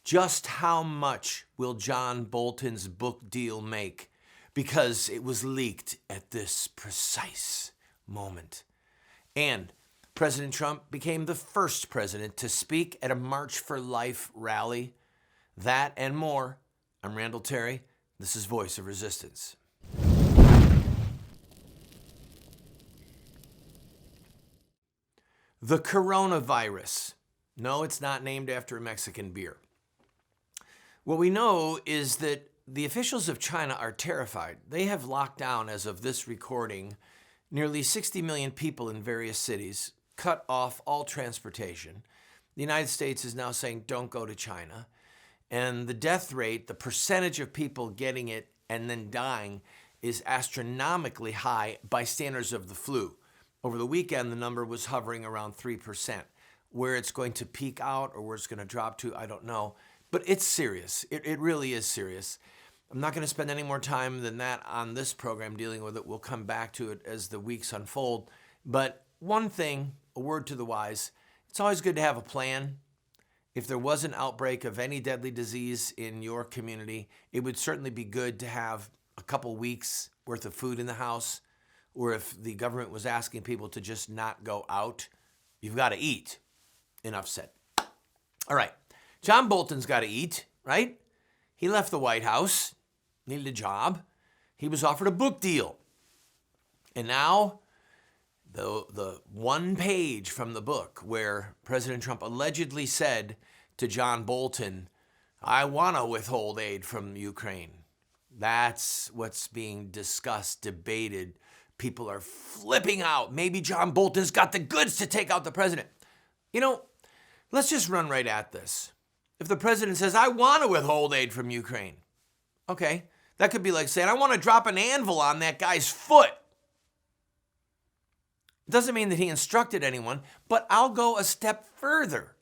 Just how much will John Bolton's book deal make? Because it was leaked at this precise moment. And President Trump became the first president to speak at a March for Life rally. That and more. I'm Randall Terry. This is Voice of Resistance. The coronavirus. No, it's not named after a Mexican beer. What we know is that the officials of China are terrified. They have locked down, as of this recording, nearly 60 million people in various cities, cut off all transportation. The United States is now saying, don't go to China. And the death rate, the percentage of people getting it and then dying, is astronomically high by standards of the flu. Over the weekend, the number was hovering around 3%. Where it's going to peak out or where it's going to drop to, I don't know. But it's serious. It really is serious. I'm not going to spend any more time than that on this program dealing with it. We'll come back to it as the weeks unfold. But one thing, a word to the wise, it's always good to have a plan. If there was an outbreak of any deadly disease in your community, it would certainly be good to have a couple weeks worth of food in the house. Or if the government was asking people to just not go out, you've got to eat. Enough said. All right. John Bolton's got to eat, right? He left the White House, needed a job. He was offered a book deal. And now, the one page from the book where President Trump allegedly said to John Bolton, I want to withhold aid from Ukraine. That's what's being discussed, debated. People are flipping out. Maybe John Bolton's got the goods to take out the president. You know, let's just run right at this. If the president says, I want to withhold aid from Ukraine, okay, that could be like saying, I want to drop an anvil on that guy's foot. It doesn't mean that he instructed anyone, but I'll go a step further.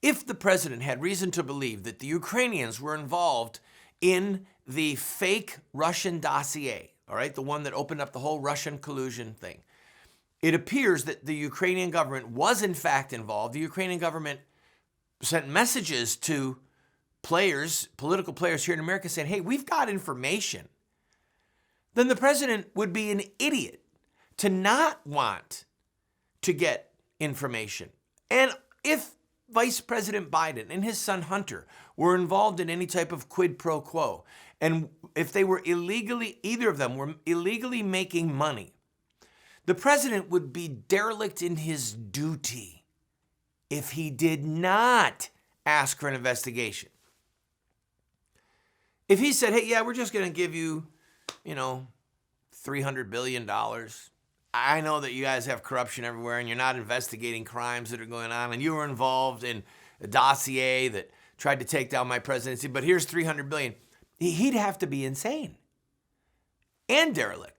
If the president had reason to believe that the Ukrainians were involved in the fake Russian dossier, all right, the one that opened up the whole Russian collusion thing, it appears that the Ukrainian government was in fact involved. The Ukrainian government sent messages to players, political players here in America saying, hey, we've got information. Then the president would be an idiot to not want to get information. And if Vice President Biden and his son Hunter were involved in any type of quid pro quo, and if they were illegally, either of them were illegally making money, the president would be derelict in his duty if he did not ask for an investigation. If he said, hey, yeah, we're just going to give you, $300 billion. I know that you guys have corruption everywhere and you're not investigating crimes that are going on and you were involved in a dossier that tried to take down my presidency, but here's $300 billion. He'd have to be insane and derelict.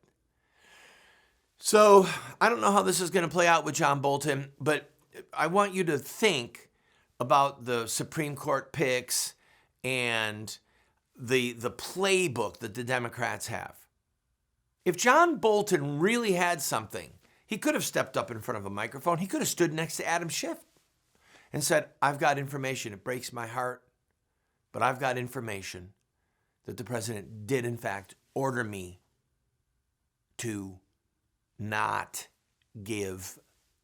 So I don't know how this is going to play out with John Bolton, but I want you to think about the Supreme Court picks and the playbook that the Democrats have. If John Bolton really had something, he could have stepped up in front of a microphone. He could have stood next to Adam Schiff and said, I've got information. It breaks my heart, but I've got information that the president did, in fact, order me to not give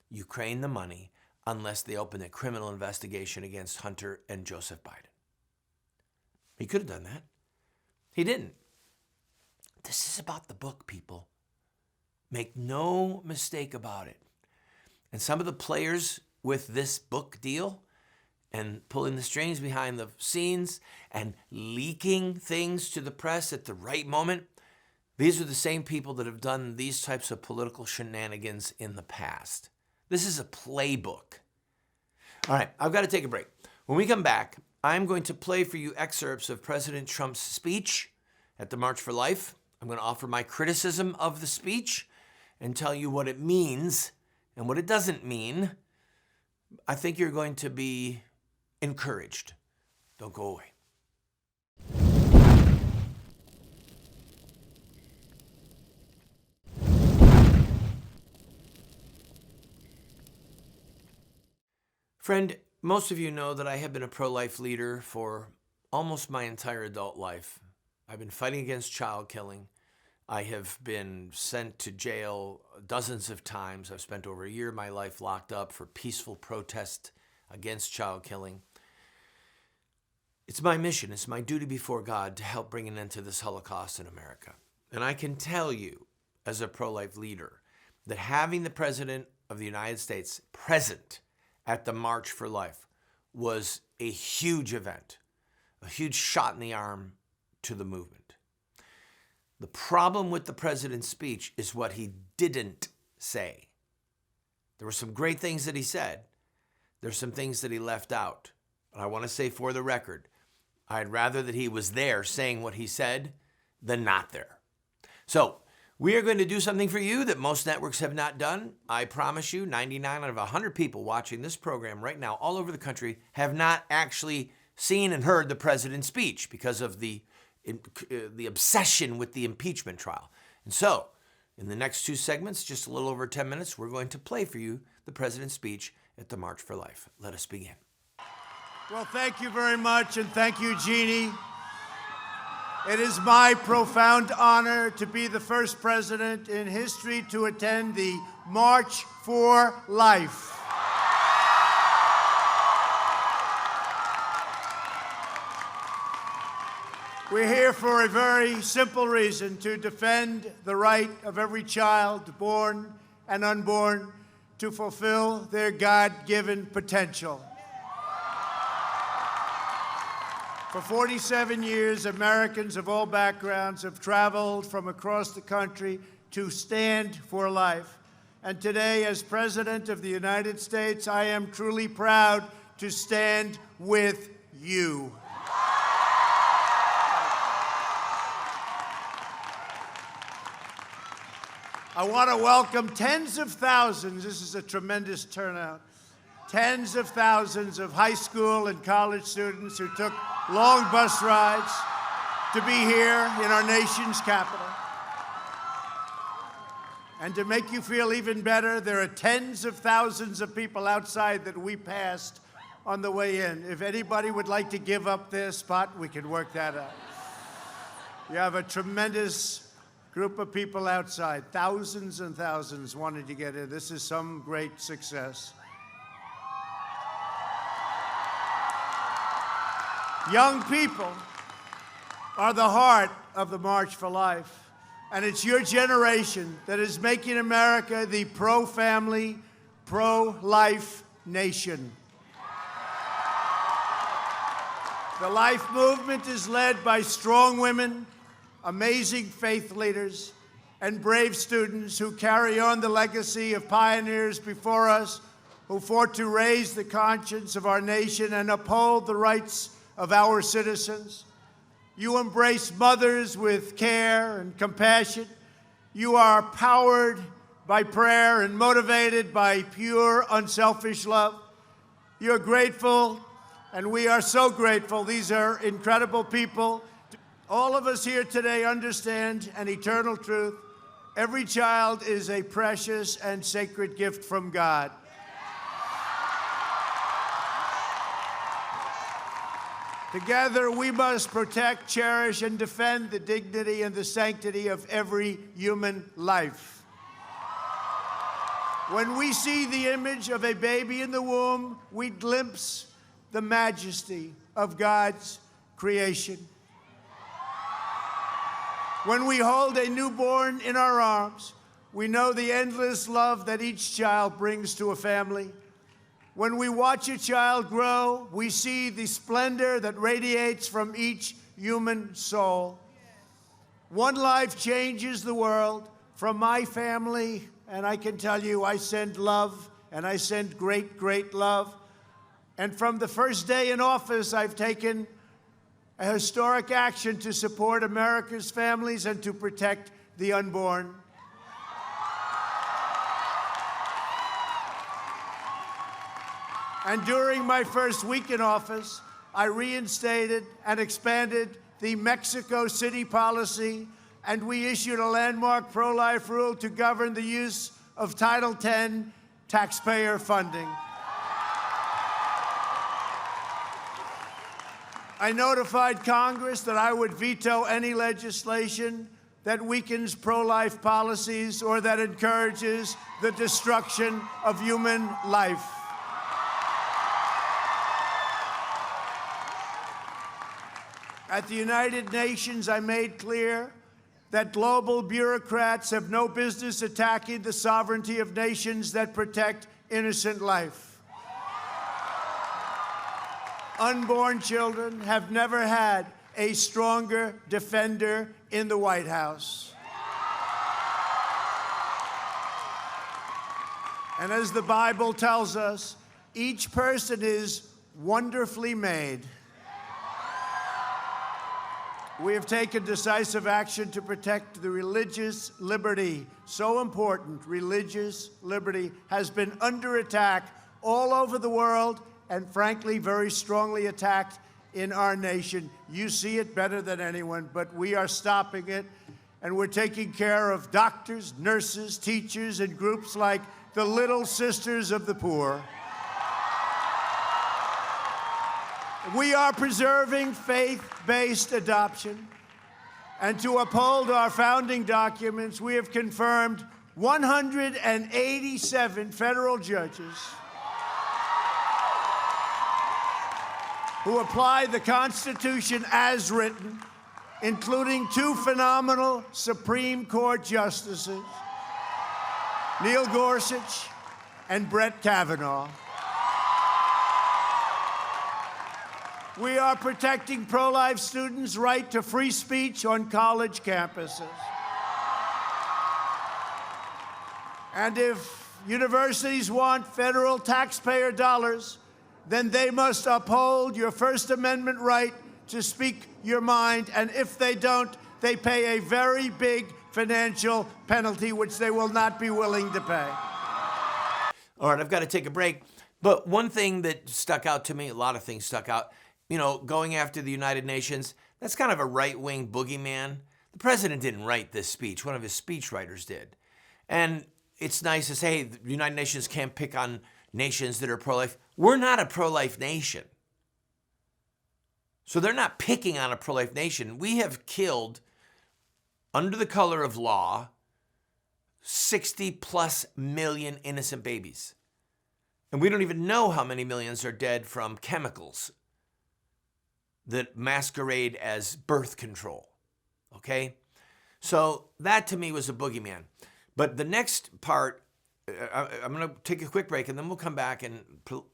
Ukraine the money unless they open a criminal investigation against Hunter and Joseph Biden. He could have done that. He didn't. This is about the book, people. Make no mistake about it. And some of the players with this book deal and pulling the strings behind the scenes and leaking things to the press at the right moment, these are the same people that have done these types of political shenanigans in the past. This is a playbook. All right, I've got to take a break. When we come back, I'm going to play for you excerpts of President Trump's speech at the March for Life. I'm going to offer my criticism of the speech and tell you what it means and what it doesn't mean. I think you're going to be encouraged. Don't go away. Friend, Most of you know that I have been a pro-life leader for almost my entire adult life. I've been fighting against child killing. I have been sent to jail dozens of times. I've spent over a year of my life locked up for peaceful protest against child killing. It's my mission, it's my duty before God to help bring an end to this Holocaust in America. And I can tell you, as a pro-life leader, that having the President of the United States present at the March for Life was a huge event, a huge shot in the arm to the movement. The problem with the President's speech is what he didn't say. There were some great things that he said. There's some things that he left out. But I want to say for the record, I'd rather that he was there saying what he said than not there. So we are going to do something for you that most networks have not done. I promise you, 99 out of 100 people watching this program right now all over the country have not actually seen and heard the President's speech because of the obsession with the impeachment trial. And so, in the next two segments, just a little over 10 minutes, we're going to play for you the President's speech at the March for Life. Let us begin. Well, thank you very much, and thank you, Jeannie. It is my profound honor to be the first president in history to attend the March for Life. We're here for a very simple reason: to defend the right of every child, born and unborn, to fulfill their God-given potential. For 47 years, Americans of all backgrounds have traveled from across the country to stand for life. And today, as President of the United States, I am truly proud to stand with you. I want to welcome tens of thousands. This is a tremendous turnout. Tens of thousands of high school and college students who took long bus rides to be here in our nation's capital. And to make you feel even better, there are tens of thousands of people outside that we passed on the way in. If anybody would like to give up their spot, we can work that out. You have a tremendous group of people outside, thousands and thousands wanting to get in. This is some great success. Young people are the heart of the March for Life, and it's your generation that is making America the pro-family, pro-life nation. The life movement is led by strong women, amazing faith leaders, and brave students who carry on the legacy of pioneers before us who fought to raise the conscience of our nation and uphold the rights of our citizens. You embrace mothers with care and compassion. You are powered by prayer and motivated by pure, unselfish love. You're grateful, and we are so grateful. These are incredible people. All of us here today understand an eternal truth. Every child is a precious and sacred gift from God. Together, we must protect, cherish, and defend the dignity and the sanctity of every human life. When we see the image of a baby in the womb, we glimpse the majesty of God's creation. When we hold a newborn in our arms, we know the endless love that each child brings to a family. When we watch a child grow, we see the splendor that radiates from each human soul. One life changes the world. From my family, and I can tell you, I send love, and I send great, great love. And from the first day in office, I've taken a historic action to support America's families and to protect the unborn. And during my first week in office, I reinstated and expanded the Mexico City policy, and we issued a landmark pro-life rule to govern the use of Title X taxpayer funding. I notified Congress that I would veto any legislation that weakens pro-life policies or that encourages the destruction of human life. At the United Nations, I made clear that global bureaucrats have no business attacking the sovereignty of nations that protect innocent life. Unborn children have never had a stronger defender in the White House. And as the Bible tells us, each person is wonderfully made. We have taken decisive action to protect the religious liberty. So important, religious liberty has been under attack all over the world and, frankly, very strongly attacked in our nation. You see it better than anyone, but we are stopping it, and we're taking care of doctors, nurses, teachers, and groups like the Little Sisters of the Poor. We are preserving faith-based adoption, and to uphold our founding documents, we have confirmed 187 federal judges who apply the Constitution as written, including 2 phenomenal Supreme Court justices, Neil Gorsuch and Brett Kavanaugh. We are protecting pro-life students' right to free speech on college campuses. And if universities want federal taxpayer dollars, then they must uphold your First Amendment right to speak your mind. And if they don't, they pay a very big financial penalty, which they will not be willing to pay. All right, I've got to take a break. But one thing that stuck out to me, a lot of things stuck out, going after the United Nations, that's kind of a right-wing boogeyman. The president didn't write this speech. One of his speechwriters did. And it's nice to say, hey, the United Nations can't pick on nations that are pro-life. We're not a pro-life nation. So they're not picking on a pro-life nation. We have killed, under the color of law, 60+ million innocent babies. And we don't even know how many millions are dead from chemicals that masquerade as birth control, okay? So that to me was a boogeyman. But the next part, I'm gonna take a quick break and then we'll come back and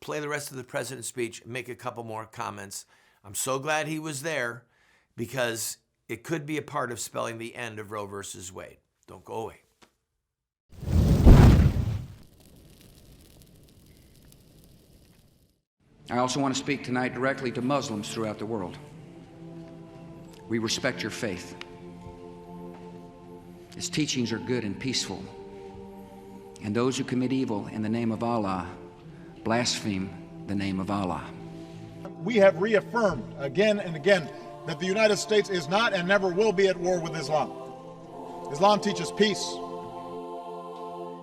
play the rest of the president's speech and make a couple more comments. I'm so glad he was there because it could be a part of spelling the end of Roe versus Wade. Don't go away. I also want to speak tonight directly to Muslims throughout the world. We respect your faith. Its teachings are good and peaceful. And those who commit evil in the name of Allah blaspheme the name of Allah. We have reaffirmed again and again that the United States is not and never will be at war with Islam. Islam teaches peace.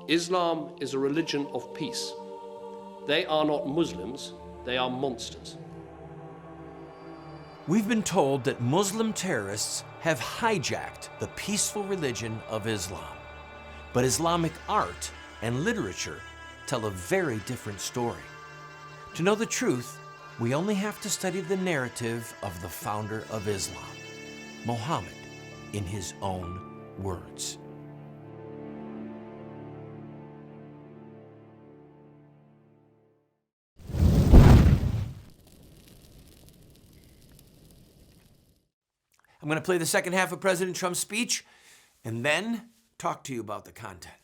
Islam is a religion of peace. They are not Muslims. They are monsters. We've been told that Muslim terrorists have hijacked the peaceful religion of Islam. But Islamic art and literature tell a very different story. To know the truth, we only have to study the narrative of the founder of Islam, Muhammad, in his own words. I'm going to play the second half of President Trump's speech and then talk to you about the content.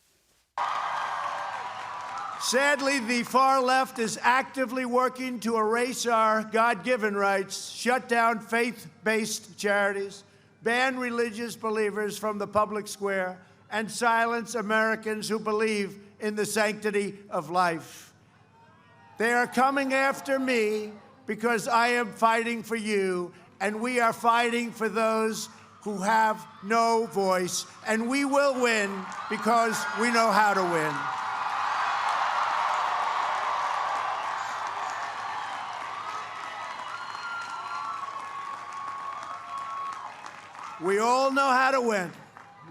Sadly, the far left is actively working to erase our God-given rights, shut down faith-based charities, ban religious believers from the public square, and silence Americans who believe in the sanctity of life. They are coming after me because I am fighting for you, and we are fighting for those who have no voice, and we will win because we know how to win. We all know how to win.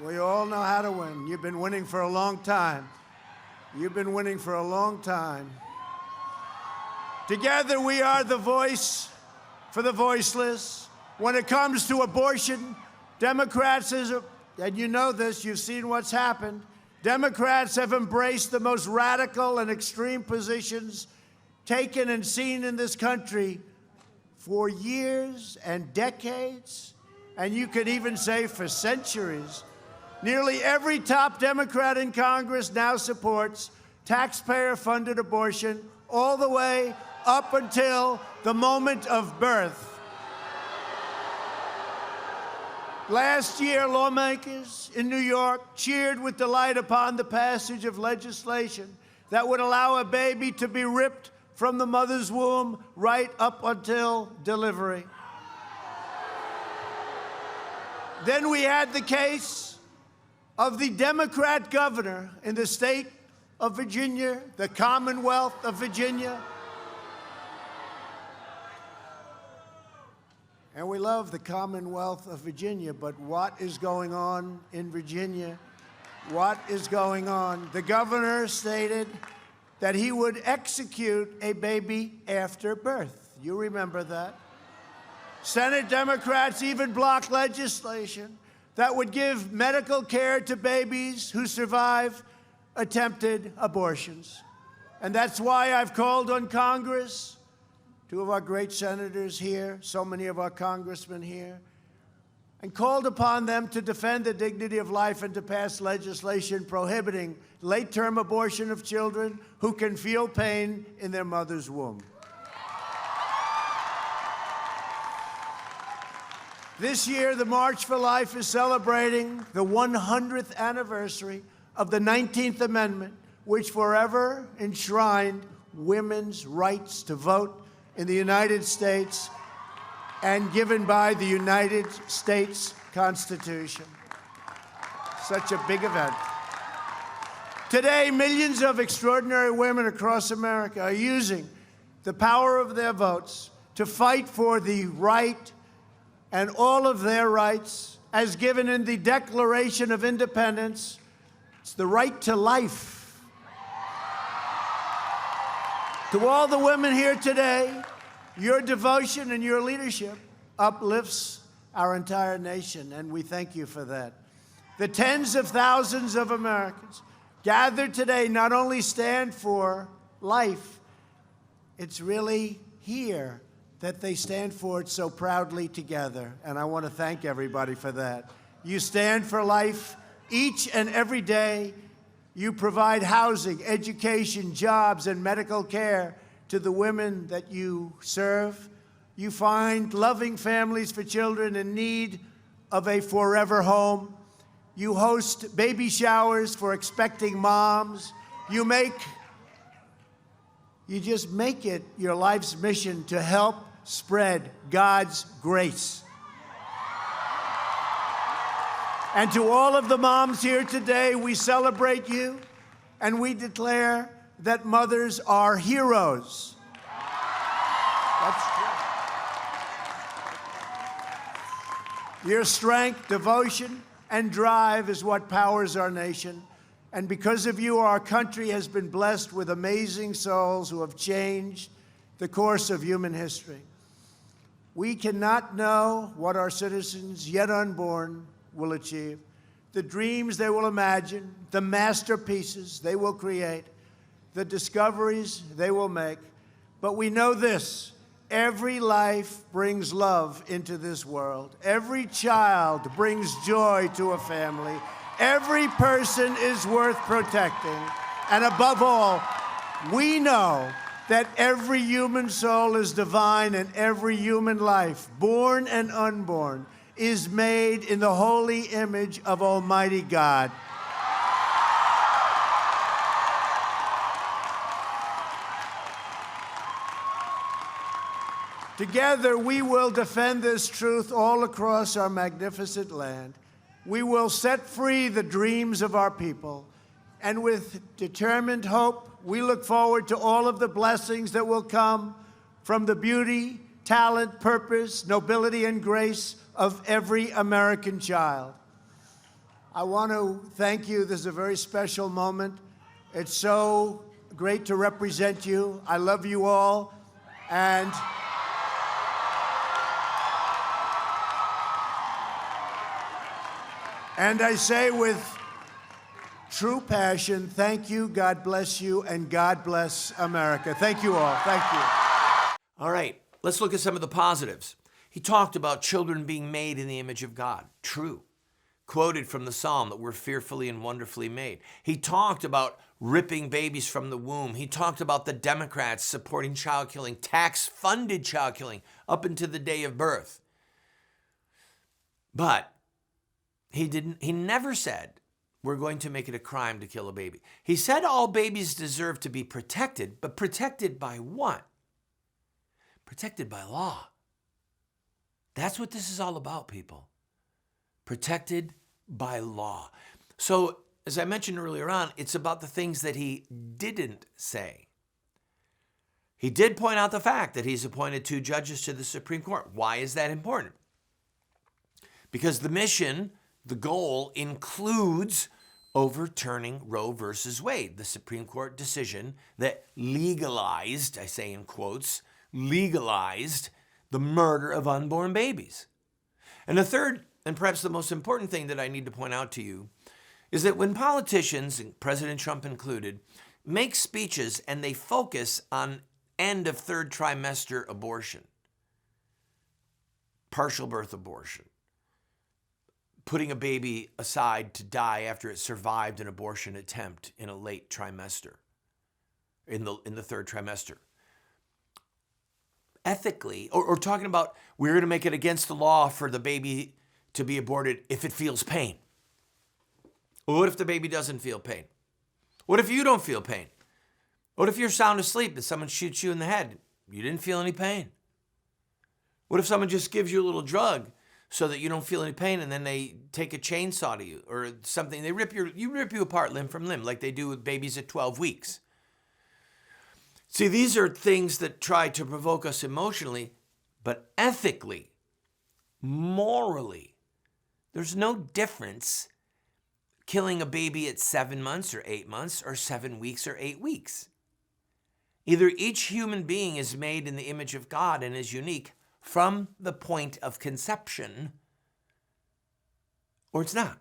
We all know how to win. You've been winning for a long time. You've been winning for a long time. Together, we are the voice for the voiceless. When it comes to abortion, Democrats, and you know this, you've seen what's happened, Democrats have embraced the most radical and extreme positions taken and seen in this country for years and decades, and you could even say for centuries. Nearly every top Democrat in Congress now supports taxpayer-funded abortion all the way up until the moment of birth. Last year, lawmakers in New York cheered with delight upon the passage of legislation that would allow a baby to be ripped from the mother's womb right up until delivery. Then we had the case of the Democrat governor in the state of Virginia, the Commonwealth of Virginia. And we love the Commonwealth of Virginia, but what is going on in Virginia? What is going on? The governor stated that he would execute a baby after birth. You remember that. Senate Democrats even blocked legislation that would give medical care to babies who survive attempted abortions. And that's why I've called on Congress, two of our great senators here, so many of our congressmen here, and called upon them to defend the dignity of life and to pass legislation prohibiting late-term abortion of children who can feel pain in their mother's womb. This year, the March for Life is celebrating the 100th anniversary of the 19th Amendment, which forever enshrined women's rights to vote in the United States and given by the United States Constitution. Such a big event. Today, millions of extraordinary women across America are using the power of their votes to fight for the right and all of their rights as given in the Declaration of Independence. It's the right to life. To all the women here today, your devotion and your leadership uplifts our entire nation, and we thank you for that. The tens of thousands of Americans gathered today not only stand for life, it's really here that they stand for it so proudly together, and I want to thank everybody for that. You stand for life each and every day. You provide housing, education, jobs, and medical care to the women that you serve. You find loving families for children in need of a forever home. You host baby showers for expecting moms. You just make it your life's mission to help spread God's grace. And to all of the moms here today, we celebrate you and we declare that mothers are heroes. That's true. Your strength, devotion, and drive is what powers our nation. And because of you, our country has been blessed with amazing souls who have changed the course of human history. We cannot know what our citizens, yet unborn, will achieve, the dreams they will imagine, the masterpieces they will create, the discoveries they will make. But we know this: every life brings love into this world. Every child brings joy to a family. Every person is worth protecting. And above all, we know that every human soul is divine and every human life, born and unborn, is made in the holy image of Almighty God. Together, we will defend this truth all across our magnificent land. We will set free the dreams of our people. And with determined hope, we look forward to all of the blessings that will come from the beauty, talent, purpose, nobility, and grace of every American child. I want to thank you. This is a very special moment. It's so great to represent you. I love you all. And I say with true passion, thank you, God bless you, and God bless America. Thank you all. Thank you. All right, let's look at some of the positives. He talked about children being made in the image of God. True. Quoted from the Psalm that we're fearfully and wonderfully made. He talked about ripping babies from the womb. He talked about the Democrats supporting child killing, tax-funded child killing, up until the day of birth. But he never said we're going to make it a crime to kill a baby. He said all babies deserve to be protected, but protected by what? Protected by law. That's what this is all about, people. Protected by law. So, as I mentioned earlier on, it's about the things that he didn't say. He did point out the fact that he's appointed 2 judges to the Supreme Court. Why is that important? Because the mission, the goal, includes overturning Roe versus Wade, the Supreme Court decision that legalized, I say in quotes, legalized the murder of unborn babies. And the third, and perhaps the most important thing that I need to point out to you, is that when politicians, and President Trump included, make speeches and they focus on end of 3rd trimester abortion, partial birth abortion, putting a baby aside to die after it survived an abortion attempt in a late trimester, in the 3rd trimester. Ethically, or talking about we're going to make it against the law for the baby to be aborted if it feels pain. Well, what if the baby doesn't feel pain? What if you don't feel pain? What if you're sound asleep and someone shoots you in the head? You didn't feel any pain. What if someone just gives you a little drug so that you don't feel any pain and then they take a chainsaw to you or something? They rip you apart limb from limb like they do with babies at 12 weeks. See, these are things that try to provoke us emotionally, but ethically, morally, there's no difference killing a baby at 7 months or 8 months or 7 weeks or 8 weeks. Either each human being is made in the image of God and is unique from the point of conception, or it's not.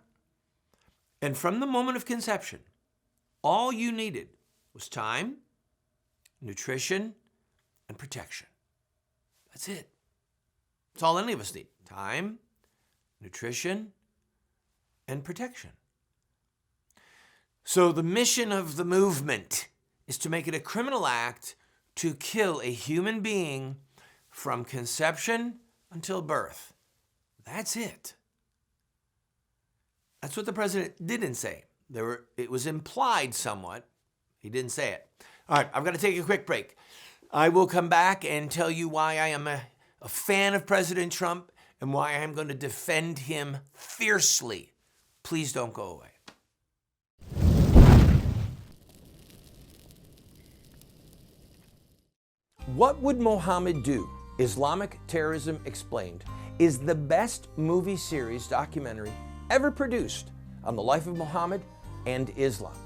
And from the moment of conception, all you needed was time, nutrition, and protection. That's it. That's all any of us need. Time, nutrition, and protection. So the mission of the movement is to make it a criminal act to kill a human being from conception until birth. That's it. That's what the president didn't say. It was implied somewhat. He didn't say it. All right, I've got to take a quick break. I will come back and tell you why I am a fan of President Trump and why I'm going to defend him fiercely. Please don't go away. What Would Mohammed Do? Islamic Terrorism Explained is the best movie series documentary ever produced on the life of Muhammad and Islam.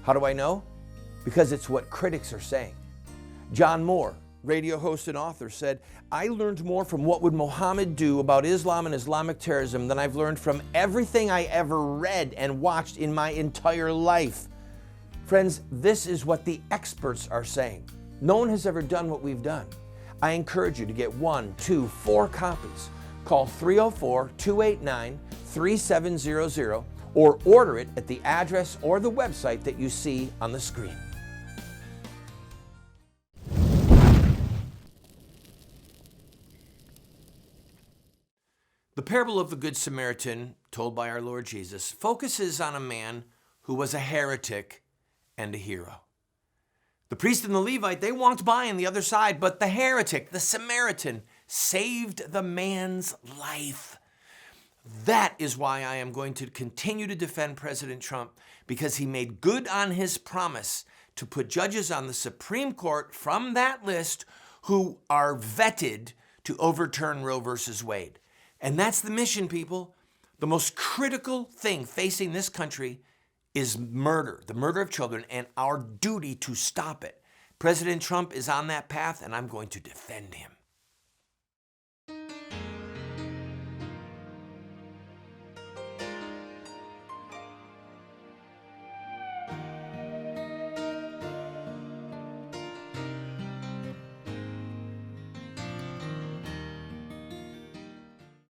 How do I know? Because it's what critics are saying. John Moore, radio host and author, said, "I learned more from What Would Mohammed Do about Islam and Islamic terrorism than I've learned from everything I ever read and watched in my entire life." Friends, this is what the experts are saying. No one has ever done what we've done. I encourage you to get 1, 2, 4 copies. Call 304-289-3700 or order it at the address or the website that you see on the screen. The parable of the Good Samaritan, told by our Lord Jesus, focuses on a man who was a heretic and a hero. The priest and the Levite, they walked by on the other side, but the heretic, the Samaritan, saved the man's life. That is why I am going to continue to defend President Trump, because he made good on his promise to put judges on the Supreme Court from that list who are vetted to overturn Roe versus Wade. And that's the mission, people. The most critical thing facing this country is murder, the murder of children, and our duty to stop it. President Trump is on that path, and I'm going to defend him.